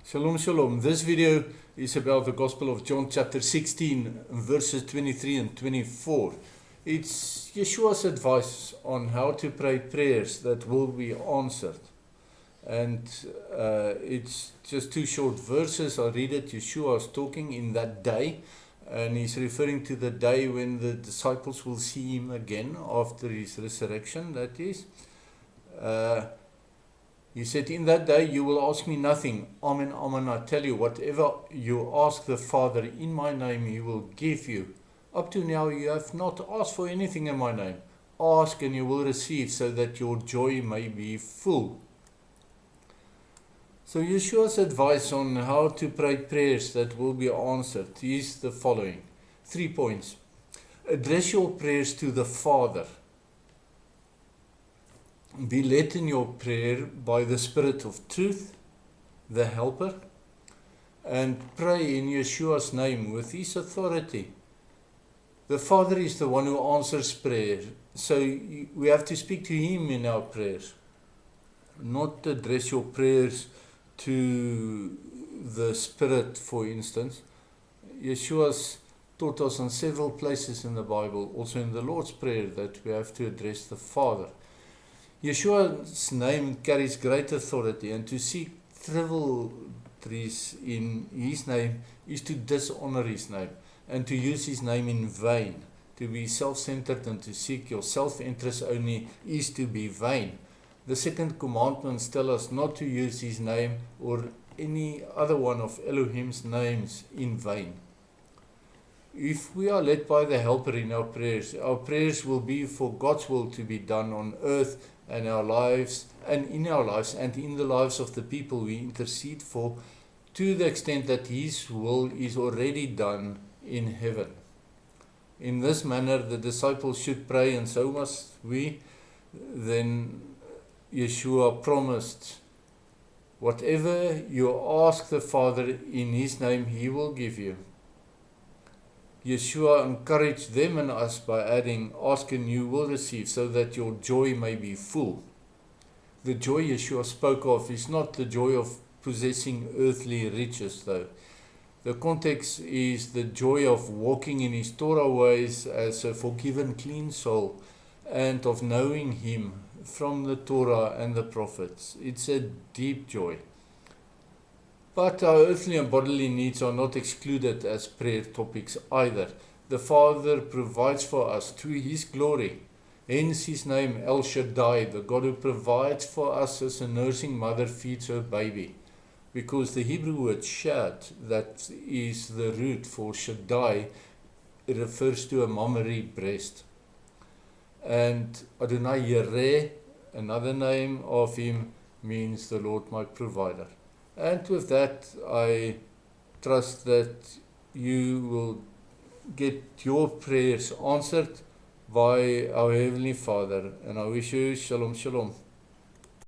Shalom, shalom. This video is about the Gospel of John chapter 16, verses 23 and 24. It's Yeshua's advice on how to pray prayers that will be answered. And it's just two short verses. I'll read it. Yeshua is talking in that day, and he's referring to the day when the disciples will see him again after his resurrection, that is. He said, in that day you will ask me nothing. Amen, amen, I tell you, whatever you ask the Father in my name, he will give you. Up to now you have not asked for anything in my name. Ask and you will receive, so that your joy may be full. So Yeshua's advice on how to pray prayers that will be answered is the following. 3 points. Address your prayers to the Father. Be led in your prayer by the Spirit of Truth, the Helper, and pray in Yeshua's name with His authority. The Father is the one who answers prayer, so we have to speak to Him in our prayers. Not address your prayers to the Spirit, for instance. Yeshua's taught us on several places in the Bible, also in the Lord's Prayer, that we have to address the Father. Yeshua's name carries great authority, and to seek trivialities in His name is to dishonor His name, and to use His name in vain. To be self-centered and to seek your self-interest only is to be vain. The second commandments tell us not to use His name or any other one of Elohim's names in vain. If we are led by the Helper in our prayers will be for God's will to be done on earth and our lives, and in our lives and in the lives of the people we intercede for, to the extent that His will is already done in heaven. In this manner the disciples should pray, and so must we. Then Yeshua promised, whatever you ask the Father in His name, He will give you. Yeshua encouraged them and us by adding, ask and you will receive, so that your joy may be full. The joy Yeshua spoke of is not the joy of possessing earthly riches, though. The context is the joy of walking in His Torah ways as a forgiven, clean soul, and of knowing Him from the Torah and the prophets. It's a deep joy. But our earthly and bodily needs are not excluded as prayer topics either. The Father provides for us to His glory. Hence His name El Shaddai, the God who provides for us as a nursing mother feeds her baby. Because the Hebrew word shad, that is the root for Shaddai, it refers to a mammary breast. And Adonai Yireh, another name of Him, means the Lord my provider. And with that, I trust that you will get your prayers answered by our Heavenly Father. And I wish you shalom, shalom.